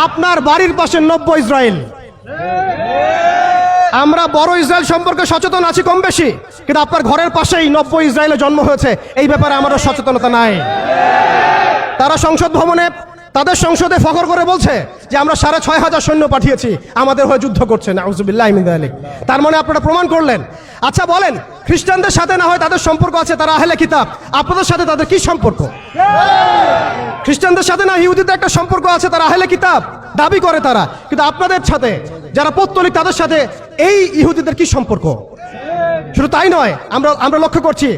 আপনার বাড়ির পাশে নব্য ইসরায়েল। আমরা বড় ইসরায়েল সম্পর্কে সচেতন আছি কম বেশি, কিন্তু আপনার ঘরের পাশেই নব্য ইসরায়েলে জন্ম হয়েছে, এই ব্যাপারে আমাদের সচেতনতা নাই। তারা সংসদ ভবনে তাদের সংসদে ফখর করে বলছে যে আমরা 6,500 সৈন্য পাঠিয়েছি, আমাদের হয়ে যুদ্ধ করছে। নাউজুবিল্লাহি মিন যালিক। তার মানে আপনারা প্রমাণ করলেন। আচ্ছা বলেন, খ্রিস্টানদের সাথে না হয় তাদের সম্পর্ক আছে, তারা আহলে কিতাব, আপনাদের সাথে তাদের কি সম্পর্ক? খ্রিস্টানদের সাথে না ইহুদিদের একটা সম্পর্ক আছে, তারা আহলে কিতাব দাবি করে তারা, কিন্তু আপনাদের সাথে যারা পৌত্তলিক তাদের সাথে এই ইহুদিদের কি সম্পর্ক? শুধু তাই নয়, আমরা লক্ষ্য করছি,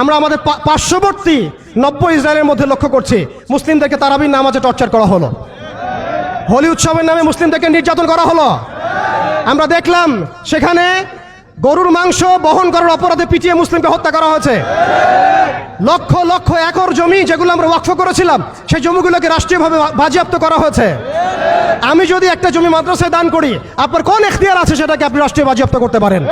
আমরা আমাদের পার্শ্ববর্তী নব্য ইসরায়েলের মধ্যে লক্ষ্য করছি মুসলিমদেরকে তারাবির নামাজে টর্চার করা হলো, হোলি উৎসবের নামে মুসলিমদেরকে নির্যাতন করা হলো। আমরা দেখলাম সেখানে গরুর মাংস বহন করার অপরাধে পিটিয়ে মুসলিমকে হত্যা করা হয়েছে। লক্ষ লক্ষ একর জমি যেগুলো আমরা ওয়াকফ করেছিলাম, সেই জমিগুলোকে রাষ্ট্রীয়ভাবে বাজেয়াপ্ত করা হয়েছে। আমি যদি একটা জমি মাদ্রাসায় দান করি, আপনার কোন এখতিয়ার আছে সেটাকে আপনি রাষ্ট্রীয় বাজেয়াপ্ত করতে পারেন?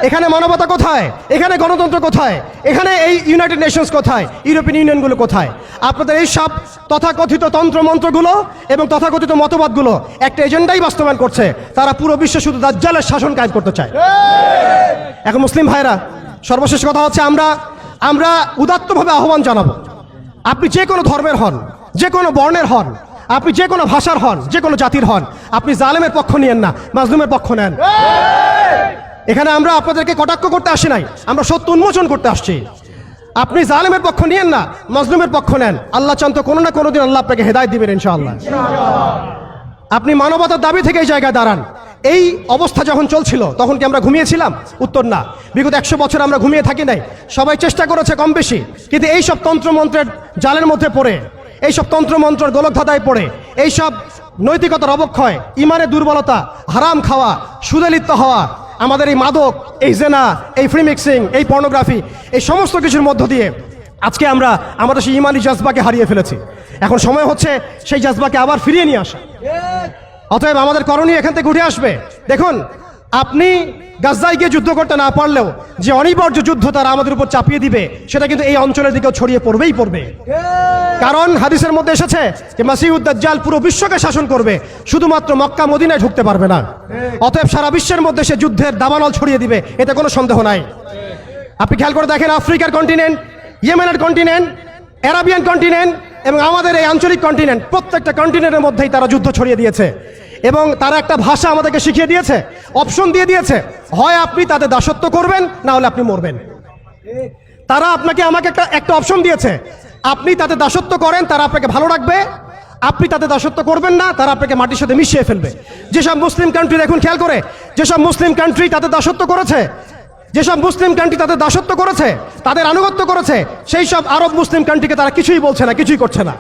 এখানে মানবতা কোথায়? এখানে গণতন্ত্র কোথায়? এখানে এই ইউনাইটেড নেশনস কোথায়? ইউরোপিয়ান ইউনিয়নগুলো কোথায়? আপনাদের এই সব তথাকথিত তন্ত্রমন্ত্রগুলো এবং তথাকথিত মতবাদগুলো একটা এজেন্ডাই বাস্তবায়ন করছে, তারা পুরো বিশ্বে শুধু দাজ্জালের শাসন কায়েম করতে চায়। এখন মুসলিম ভাইরা, সর্বশেষ কথা হচ্ছে, আমরা উদাত্তভাবে আহ্বান জানাবো, আপনি যে কোনো ধর্মের হন, যে কোনো বর্ণের হন, আপনি যে কোনো ভাষার হন, যে কোনো জাতির হন, আপনি জালেমের পক্ষ নিয়েন না, মাজলুমের পক্ষ নেন। এখানে আমরা আপনাদেরকে কটাক্ষ করতে আসি নাই, আমরা সত্য উন্মোচন করতে আসছি। আপনি জালেমের পক্ষ নিয়েন না, মাজলুমের পক্ষ নেন। আল্লাহ চান তো কোনো না কোনো দিন আল্লাহ আপনাকে হেদায়েত দিবেন ইনশাআল্লাহ। আপনি মানবতার দাবি থেকে এই জায়গায় দাঁড়ান। এই অবস্থা যখন চলছিল তখন কি আমরা ঘুমিয়েছিলাম? উত্তর না। বিগত 100 বছর আমরা ঘুমিয়ে থাকি নাই, সবাই চেষ্টা করেছে কম বেশি, কিন্তু এই সব তন্ত্রমন্ত্রের জালের মধ্যে পড়ে, এইসব তন্ত্রমন্ত্রের গোলকধাঁধায় পড়ে, এইসব নৈতিকতার অবক্ষয়, ইমানের দুর্বলতা, হারাম খাওয়া, সুদে লিপ্ত হওয়া, আমাদের এই মাদক, এই জেনা, এই ফ্রি মিক্সিং, এই পর্নোগ্রাফি, এই সমস্ত কিছুর মধ্য দিয়ে আজকে আমরা আমাদের সেই ইমানি জাজবাকে হারিয়ে ফেলেছি। এখন সময় হচ্ছে সেই জাজবাকে আবার ফিরিয়ে নিয়ে আসা। অতএব আমাদের করণীয় এখান থেকে উঠে আসবে। দেখুন, আপনি গাজায় গিয়ে যুদ্ধ করতে না পারলেও যে অনিবার্য যুদ্ধ তারা আমাদের উপর চাপিয়ে দিবে, সেটা কিন্তু এই অঞ্চলের দিকেও ছড়িয়ে পড়বেই পড়বে। কারণ হাদিসের মধ্যে এসেছে যে মাসিহুদ দাজ্জাল পুরো বিশ্বকে শাসন করবে, শুধুমাত্র মক্কা মদিনায় ঢুকতে পারবে না। অতএব সারা বিশ্বের মধ্যে সে যুদ্ধের দাবানল ছড়িয়ে দিবে, এতে কোনো সন্দেহ নাই। আপনি খেয়াল করে দেখেন, আফ্রিকার কন্টিনেন্ট, ইয়েমেনের কন্টিনেন্ট, অ্যারাবিয়ান কন্টিনেন্ট এবং আমাদের এই আঞ্চলিক কন্টিনেন্ট, প্রত্যেকটা কন্টিনেন্টের মধ্যেই তারা যুদ্ধ ছড়িয়ে দিয়েছে এবং তারা একটা ভাষা আমাদেরকে শিখিয়ে দিয়েছে, অপশন দিয়ে দিয়েছে, হয় আপনি তাদের দাসত্ব করবেন, না হলে আপনি মরবেন। তারা আপনাকে আমাকে একটা অপশন দিয়েছে, আপনি তাদের দাসত্ব করেন, তারা আপনাকে ভালো রাখবে, আপনি তাদের দাসত্ব করবেন না, তারা আপনাকে মাটির সাথে মিশিয়ে ফেলবে। যেসব মুসলিম কান্ট্রি, দেখুন খেয়াল করে, যেসব মুসলিম কান্ট্রি তাদের দাসত্ব করেছে, যেসব মুসলিম কান্ট্রি তাদের দাসত্ব করেছে, তাদের আনুগত্য করেছে, সেই সব আরব মুসলিম কান্ট্রিকে তারা কিছুই বলছে না, কিছুই করছে না।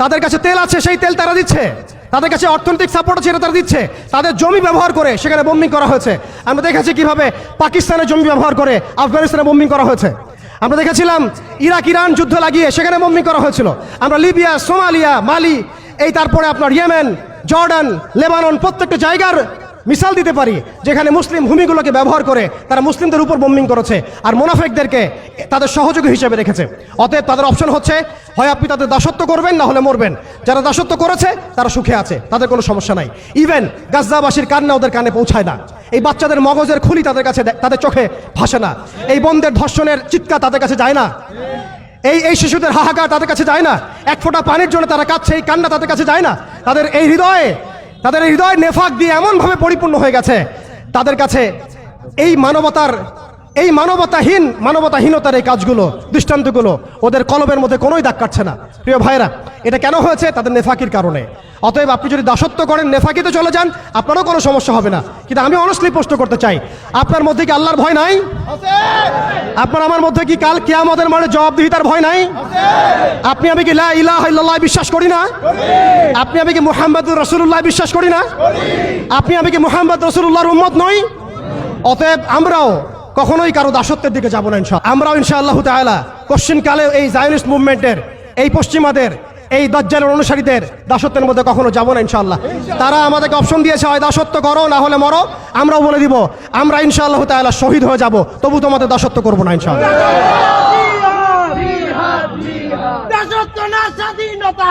তাদের কাছে তেল আছে, সেই তেল তারা দিচ্ছে, তাদের কাছে অর্থনৈতিক সাপোর্ট আছে, এটা তারা দিচ্ছে। তাদের জমি ব্যবহার করে সেখানে বোম্বিং করা হয়েছে। আমরা দেখেছি কিভাবে পাকিস্তানের জমি ব্যবহার করে আফগানিস্তানে বোম্বিং করা হয়েছে। আমরা দেখেছিলাম ইরাক ইরান যুদ্ধ লাগিয়ে সেখানে বোম্বিং করা হয়েছিল। আমরা লিবিয়া, সোমালিয়া, মালি, এই তারপরে আপনার ইয়েমেন, জর্ডান, লেবানন, প্রত্যেকটা জায়গার মিসাল দিতে পারি যেখানে মুসলিম ভূমিগুলোকে ব্যবহার করে তারা মুসলিমদের উপর বোম্বিং করেছে আর মুনাফিকদেরকে তাদের সহযোগী হিসেবে রেখেছে। অতএব তাদের অপশন হচ্ছে, হয় আপনি তাদের দাসত্ব করবেন, না হলে মরবেন। যারা দাসত্ব করেছে তারা সুখে আছে, তাদের কোনো সমস্যা নাই। ইভেন গাজ্জাবাসীর কান্না ওদের কানে পৌঁছায় না, এই বাচ্চাদের মগজের খুলি তাদের কাছে, তাদের চোখে ভাসে না, এই বোনদের ধর্ষণের চিৎকার তাদের কাছে যায় না, এই শিশুদের হাহাকার তাদের কাছে যায় না, এক ফোঁটা পানির জন্য তারা কাঁদছে, এই কান্না তাদের কাছে যায় না। তাদের এই হৃদয় নেফাক দিয়ে এমনভাবে পরিপূর্ণ হয়ে গেছে, তাদের কাছে এই মানবতাহীনতার এই কাজগুলো, দৃষ্টান্তগুলো ওদের কলবের মধ্যে কোনোই দাগ কাটছে না। প্রিয় ভাইরা, এটা কেন হয়েছে? তাদের নেফাকির কারণে। অতএব আপনি যদি দাসত্ব করেন, নেফাকিতে চলে যান, আপনারও কোনো সমস্যা হবে না। কিন্তু আমি অনেস্টলি প্রশ্ন করতে চাই, আপনার মধ্যে কি আল্লাহর ভয় নাই? আপনার আমার মধ্যে কি কাল কিয়ামতের মাঠে জবাবদিহিতার ভয় নাই? আপনি আমি কি লা ইলাহা ইল্লাল্লাহ বিশ্বাস করি না? আপনি আমি কি মুহাম্মদুর রাসূলুল্লাহ বিশ্বাস করি না? আপনি আমি কি মুহাম্মদ রাসূলুল্লাহর উম্মত নই? অতএব আমরাও কখনোই কারো দাসত্বের দিকে যাব না ইনশাআল্লাহ। আমরাও ইনশাআল্লাহ তাআলা কোশ্চিনকালে এই জায়নিস্ট মুভমেন্টের, এই পশ্চিমাদের, এই দাজ্জালের অনুসারীদের দাসত্বের মধ্যে কখনো যাব না ইনশাআল্লাহ। তারা আমাদেরকে অপশন দিয়েছে, হয় দাসত্ব করো, না হলে মরো। আমরাও বলে দিব, আমরা ইনশাআল্লাহ তাআলা শহীদ হয়ে যাব, তবু তোমাদের দাসত্ব করবো না ইনশাআল্লাহ। দাসত্ব না স্বাধীনতা,